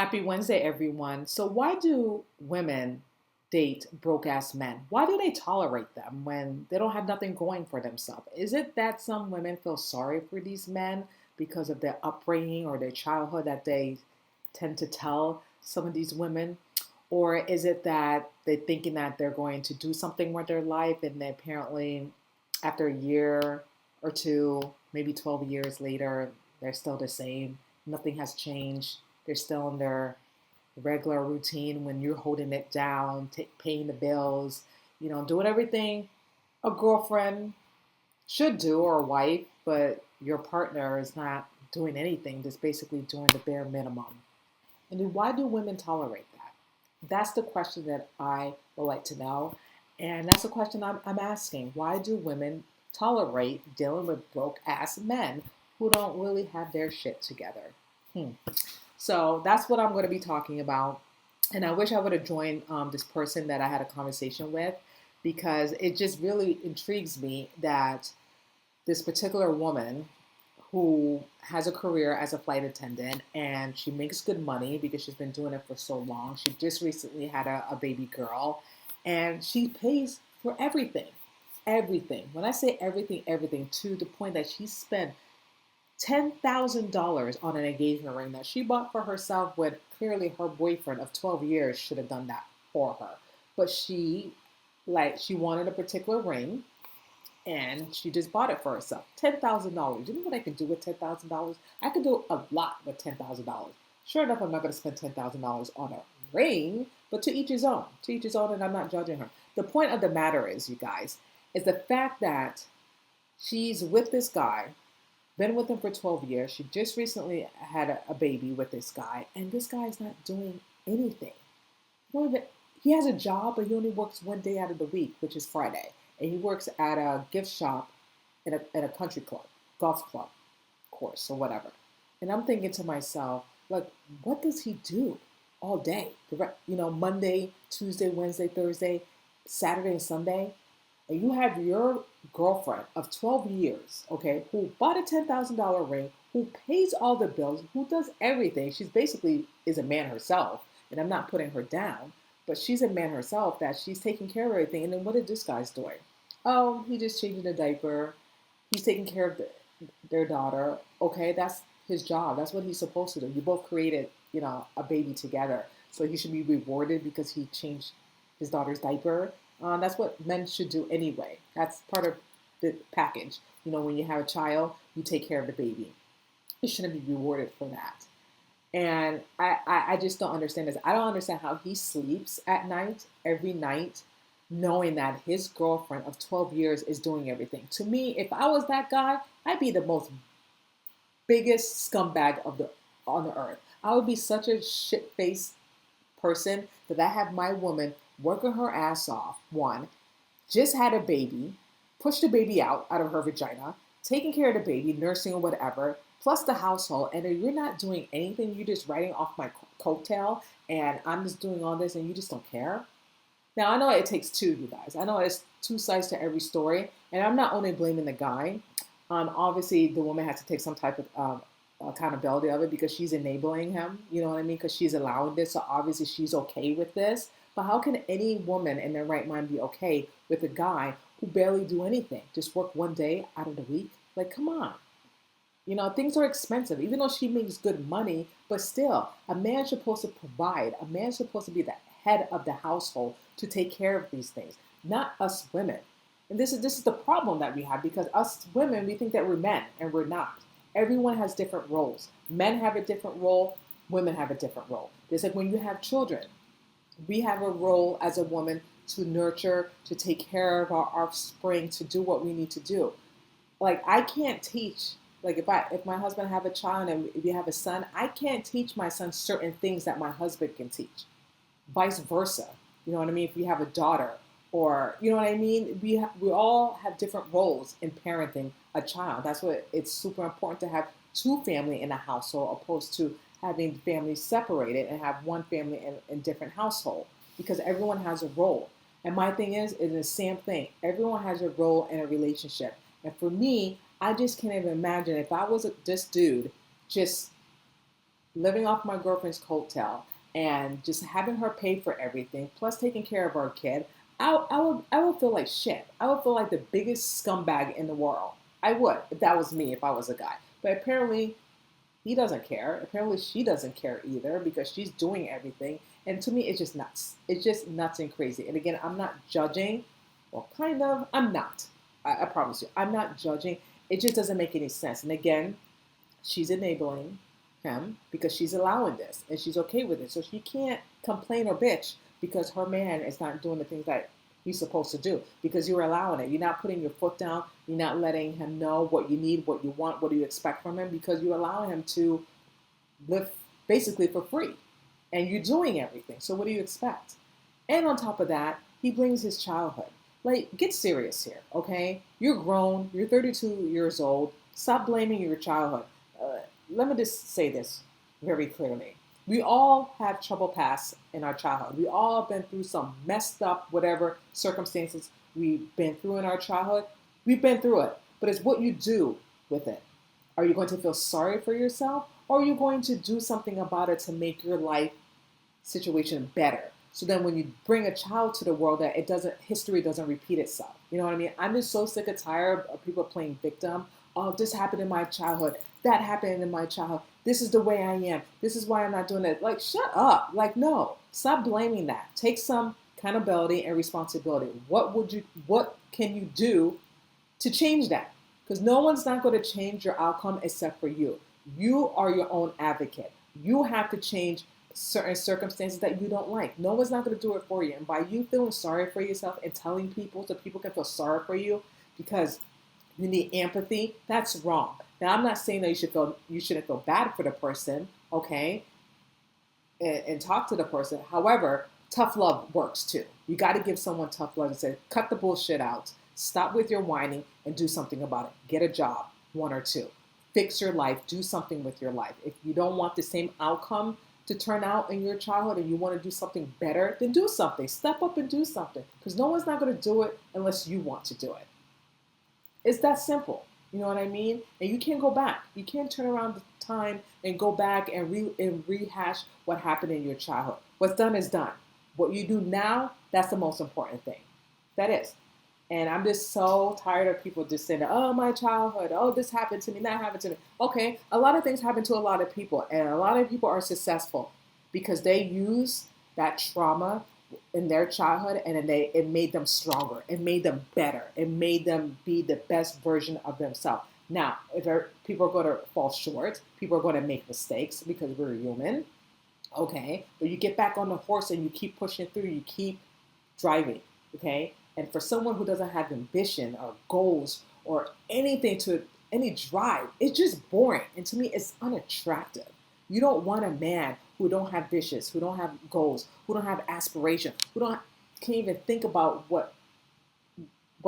Happy Wednesday, everyone. So, why do women date broke ass men? Why do they tolerate them when they don't have nothing going for themselves? Is it that some women feel sorry for these men because of their upbringing or their childhood that they tend to tell some of these women? Or is it that they're thinking that they're going to do something with their life and they apparently, after a year or two, maybe 12 years later, they're still the same? Nothing has changed, they're still in their regular routine when you're holding it down, paying the bills, doing everything a girlfriend should do or a wife, but your partner is not doing anything, just basically doing the bare minimum. And then why do women tolerate that? That's the question that I would like to know. And that's the question I'm asking. Why do women tolerate dealing with broke ass men who don't really have their shit together? So that's what I'm going to be talking about. And I wish I would have joined this person that I had a conversation with because it just really intrigues me that this particular woman who has a career as a flight attendant and she makes good money because she's been doing it for so long. She just recently had a baby girl and she pays for everything. Everything. When I say everything, everything, to the point that she spent $10,000 on an engagement ring that she bought for herself when clearly her boyfriend of 12 years should have done that for her. But she wanted a particular ring and she just bought it for herself. $10,000. You know what I can do with $10,000? I could do a lot with $10,000. Sure enough, I'm not going to spend $10,000 on a ring, but to each his own. To each his own, and I'm not judging her. The point of the matter is, you guys, is the fact that she's with this guy, been with him for 12 years. She just recently had a baby with this guy, and this guy is not doing anything. He has a job, but he only works one day out of the week, which is Friday. And he works at a gift shop in a country club, golf club course, or whatever. And I'm thinking to myself, like, what does he do all day? Monday, Tuesday, Wednesday, Thursday, Saturday, and Sunday. And you have your girlfriend of 12 years, okay, who bought a $10,000 ring, who pays all the bills, who does everything. She's basically is a man herself, and I'm not putting her down, but she's a man herself that she's taking care of everything. And then what are this guy's doing? Oh, he just changing a diaper. He's taking care of their daughter. Okay, that's his job. That's what he's supposed to do. You both created, a baby together. So he should be rewarded because he changed his daughter's diaper. That's what men should do anyway. That's part of the package. When you have a child, you take care of the baby. You shouldn't be rewarded for that. And I just don't understand this. I don't understand how he sleeps at night, every night, knowing that his girlfriend of 12 years is doing everything. To me, if I was that guy, I'd be the most biggest scumbag on the earth. I would be such a shit-faced person that I have my woman working her ass off, one, just had a baby, pushed the baby out of her vagina, taking care of the baby, nursing or whatever, plus the household, and then you're not doing anything, you're just riding off my coattail, and I'm just doing all this, and you just don't care? Now, I know it takes two, you guys. I know it's two sides to every story, and I'm not only blaming the guy. Obviously, the woman has to take some type of accountability of it because she's enabling him, you know what I mean? Because she's allowing this, so obviously she's okay with this. But how can any woman in their right mind be okay with a guy who barely do anything, just work one day out of the week? Like, come on. Things are expensive, even though she makes good money, but still, a man's supposed to provide. A man's supposed to be the head of the household to take care of these things, not us women. And this is the problem that we have because us women, we think that we're men and we're not. Everyone has different roles. Men have a different role, women have a different role. It's like when you have children, we have a role as a woman to nurture, to take care of our offspring, to do what we need to do. Like I can't teach, like if my husband have a child and if we have a son, I can't teach my son certain things that my husband can teach. Vice versa. You know what I mean? If we have a daughter or, you know what I mean? We all have different roles in parenting a child. That's why it's super important to have two family in a household opposed to having families separated and have one family in different household because everyone has a role. And my thing is the same thing. Everyone has a role in a relationship. And for me, I just can't even imagine if I was this dude just living off my girlfriend's coattail and just having her pay for everything, plus taking care of our kid, I would feel like shit. I would feel like the biggest scumbag in the world. I would, if that was me, if I was a guy. But apparently, he doesn't care. Apparently, she doesn't care either because she's doing everything. And to me, it's just nuts. It's just nuts and crazy. And again, I'm not judging. Well, kind of. I'm not. I promise you. I'm not judging. It just doesn't make any sense. And again, she's enabling him because she's allowing this and she's okay with it. So she can't complain or bitch because her man is not doing the things that he's supposed to do because you're allowing it. You're not putting your foot down. You're not letting him know what you need, what you want, what do you expect from him because you're allowing him to live basically for free and you're doing everything. So what do you expect? And on top of that, he blames his childhood. Like, get serious here, okay? You're grown. You're 32 years old. Stop blaming your childhood. Let me just say this very clearly. We all have trouble past in our childhood. We all been through some messed up, whatever circumstances we've been through in our childhood. We've been through it, but it's what you do with it. Are you going to feel sorry for yourself, or are you going to do something about it to make your life situation better? So then when you bring a child to the world that history doesn't repeat itself. You know what I mean? I'm just so sick and tired of people playing victim. Oh, this happened in my childhood. That happened in my childhood. This is the way I am. This is why I'm not doing it. Like, shut up. Like, no, stop blaming that. Take some accountability and responsibility. What can you do to change that? Because no one's not going to change your outcome except for you. You are your own advocate. You have to change certain circumstances that you don't like. No one's not going to do it for you. And by you feeling sorry for yourself and telling people so people can feel sorry for you because you need empathy, that's wrong. Now, I'm not saying that you shouldn't feel bad for the person, okay, and talk to the person. However, tough love works too. You got to give someone tough love and say, cut the bullshit out, stop with your whining, and do something about it. Get a job, one or two. Fix your life. Do something with your life. If you don't want the same outcome to turn out in your childhood and you want to do something better, then do something. Step up and do something because no one's not going to do it unless you want to do it. It's that simple. You know what I mean? And you can't go back. You can't turn around the time and go back and rehash what happened in your childhood. What's done is done. What you do now, that's the most important thing. That is. And I'm just so tired of people just saying, oh, my childhood, oh, this happened to me, that happened to me. Okay, a lot of things happen to a lot of people, and a lot of people are successful because they use that trauma in their childhood and it made them stronger, it made them better, it made them be the best version of themselves. Now, if people are going to fall short, people are going to make mistakes because we're human, okay? But you get back on the horse and you keep pushing through, you keep driving, okay? And for someone who doesn't have ambition or goals or anything to any drive, it's just boring. And to me, it's unattractive. You don't want a man who don't have visions, who don't have goals, who don't have aspiration, can't even think about what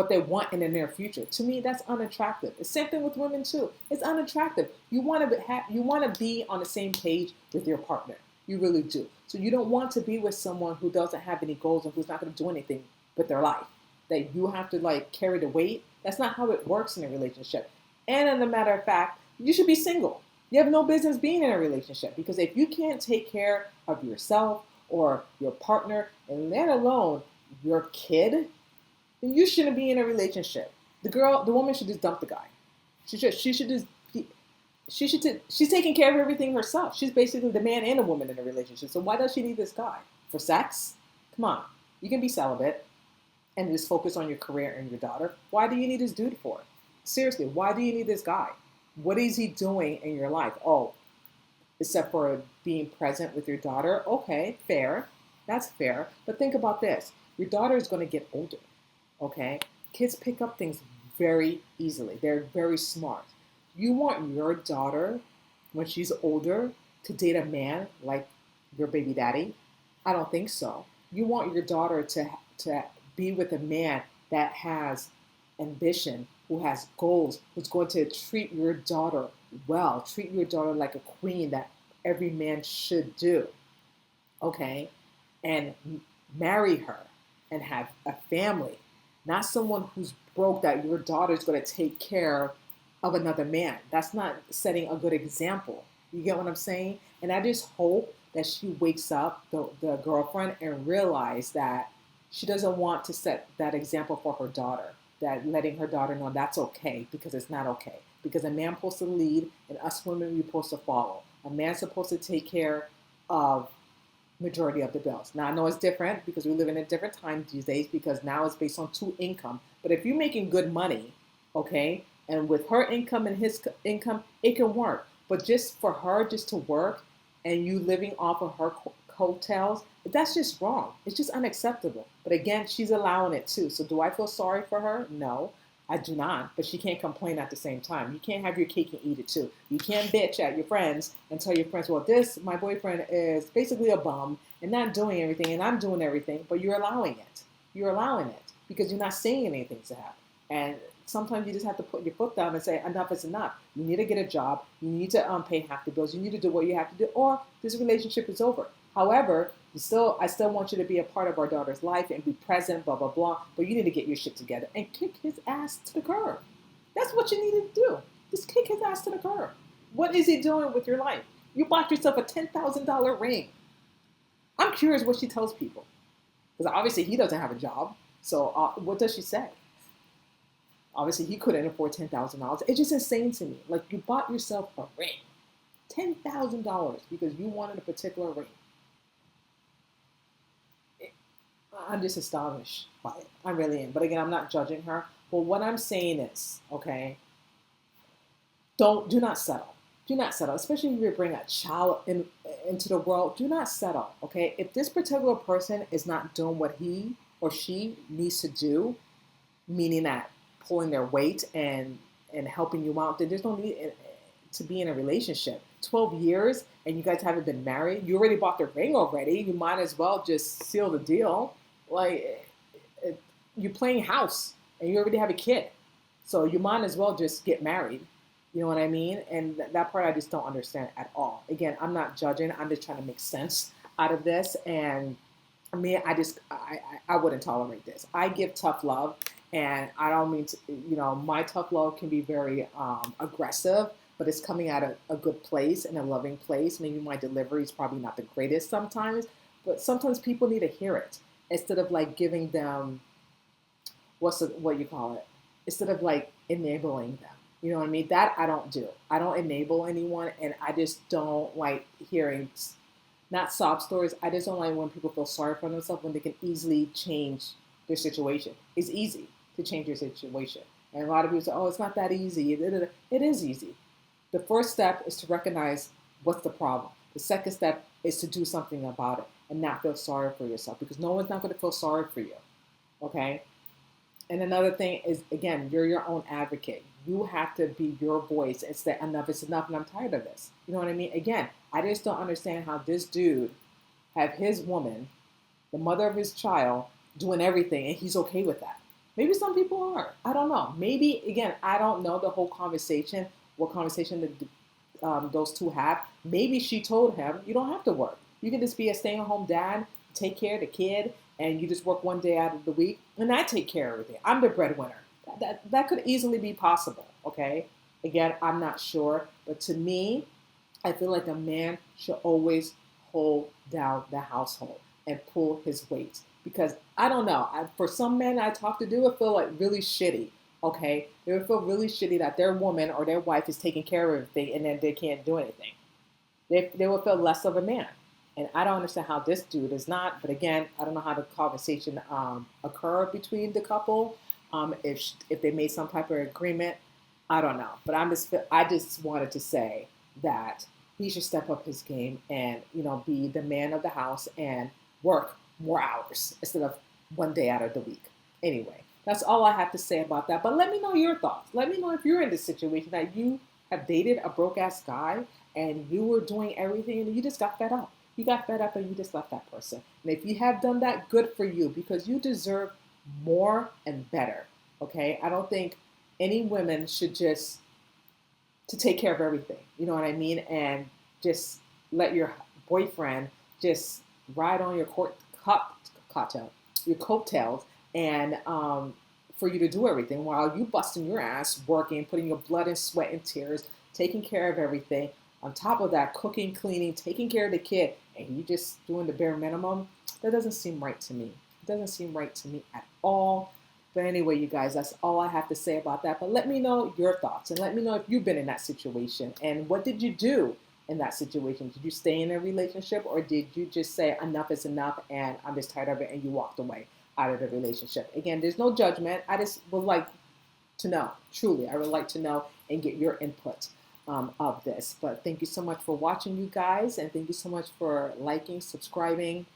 they want in the near future. To me, that's unattractive. The same thing with women too. It's unattractive. You want to be on the same page with your partner. You really do. So you don't want to be with someone who doesn't have any goals and who's not going to do anything with their life. That you have to like carry the weight. That's not how it works in a relationship. And as a matter of fact, you should be single. You have no business being in a relationship because if you can't take care of yourself or your partner, and let alone your kid, then you shouldn't be in a relationship. The woman should just dump the guy. She's taking care of everything herself. She's basically the man and the woman in a relationship. So why does she need this guy? For sex? Come on. You can be celibate and just focus on your career and your daughter. Why do you need this dude for? Seriously, why do you need this guy? What is he doing in your life? Oh, except for being present with your daughter. Okay, fair. That's fair. But think about this. Your daughter is going to get older. Okay? Kids pick up things very easily. They're very smart. You want your daughter, when she's older, to date a man like your baby daddy? I don't think so. You want your daughter to be with a man that has ambition, who has goals, who's going to treat your daughter well, treat your daughter like a queen that every man should do, okay? And marry her and have a family, not someone who's broke that your daughter's going to take care of another man. That's not setting a good example, You get what I'm saying? And I just hope that she wakes up, the girlfriend, and realize that she doesn't want to set that example for her daughter, that letting her daughter know that's okay, because it's not okay. Because a man's supposed to lead and us women we're supposed to follow. A man's supposed to take care of majority of the bills. Now I know it's different because we live in a different time these days, because now it's based on two income. But if you're making good money, okay, and with her income and his income, it can work. But just for her just to work and you living off of her coattails, that's just wrong. It's just unacceptable. But again, she's allowing it too. So do I feel sorry for her? No. I do not, but she can't complain at the same time. You can't have your cake and eat it too. You can't bitch at your friends and tell your friends, well, my boyfriend is basically a bum and not doing everything, and I'm doing everything, but you're allowing it. You're allowing it because you're not saying anything to happen. And sometimes you just have to put your foot down and say, enough is enough. You need to get a job. You need to pay half the bills. You need to do what you have to do, or this relationship is over. However, I still want you to be a part of our daughter's life and be present, blah, blah, blah. But you need to get your shit together and kick his ass to the curb. That's what you need to do. Just kick his ass to the curb. What is he doing with your life? You bought yourself a $10,000 ring. I'm curious what she tells people. Because obviously he doesn't have a job. So what does she say? Obviously he couldn't afford $10,000. It's just insane to me. Like, you bought yourself a ring. $10,000 because you wanted a particular ring. I'm just astonished by it. I really am. But again, I'm not judging her. But what I'm saying is, okay, do not settle. Do not settle, especially if you bring a child into the world. Do not settle, okay? If this particular person is not doing what he or she needs to do, meaning that pulling their weight and helping you out, then there's no need to be in a relationship. 12 years and you guys haven't been married. You already bought the ring already. You might as well just seal the deal. Like, you're playing house and you already have a kid. So you might as well just get married. You know what I mean? And that part I just don't understand at all. Again, I'm not judging. I'm just trying to make sense out of this. And I mean, I wouldn't tolerate this. I give tough love, and I don't mean to, my tough love can be very aggressive, but it's coming out of a good place and a loving place. Maybe my delivery is probably not the greatest sometimes, but sometimes people need to hear it instead of like giving them, what you call it? Instead of like enabling them. You know what I mean? That I don't do. I don't enable anyone, and I just don't like hearing, not sob stories. I just don't like when people feel sorry for themselves when they can easily change their situation. It's easy to change your situation. And a lot of people say, oh, it's not that easy. It is easy. The first step is to recognize what's the problem. The second step is to do something about it and not feel sorry for yourself, because no one's not going to feel sorry for you. Okay? And another thing is, again, you're your own advocate. You have to be your voice and say, enough is enough, and I'm tired of this. You know what I mean? Again, I just don't understand how this dude have his woman, the mother of his child, doing everything, and he's okay with that. Maybe some people are. I don't know. Maybe, again, I don't know the whole conversation, what conversation those two have. Maybe she told him, you don't have to work. You can just be a stay-at-home dad, take care of the kid, and you just work one day out of the week, and I take care of everything. I'm the breadwinner. That could easily be possible, okay? Again, I'm not sure, but to me, I feel like a man should always hold down the household and pull his weight. Because, I don't know, for some men I talk to, they would feel like really shitty, okay? They would feel really shitty that their woman or their wife is taking care of everything and then they can't do anything. They would feel less of a man. And I don't understand how this dude is not, but again, I don't know how the conversation occurred between the couple. If they made some type of agreement, I don't know. But I just wanted to say that he should step up his game and, be the man of the house and work more hours instead of one day out of the week. Anyway, that's all I have to say about that. But let me know your thoughts. Let me know if you're in this situation that you have dated a broke-ass guy and you were doing everything and you just got fed up. You got fed up and you just left that person. And if you have done that, good for you, because you deserve more and better. Okay? I don't think any women should just to take care of everything. You know what I mean? And just let your boyfriend just ride on your coattails and for you to do everything while you busting your ass, working, putting your blood and sweat and tears, taking care of everything, on top of that, cooking, cleaning, taking care of the kid, and you just doing the bare minimum, that doesn't seem right to me. It doesn't seem right to me at all. But anyway, you guys, that's all I have to say about that. But let me know your thoughts and let me know if you've been in that situation and what did you do in that situation? Did you stay in a relationship or did you just say enough is enough and I'm just tired of it and you walked away out of the relationship? Again, there's no judgment. I just would like to know, truly, I would like to know and get your input of this. But thank you so much for watching, you guys, and thank you so much for liking, subscribing,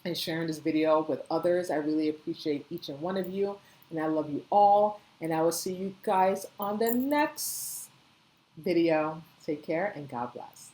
and sharing this video with others. I really appreciate each and one of you, and I love you all, and I will see you guys on the next video. Take care, and God bless.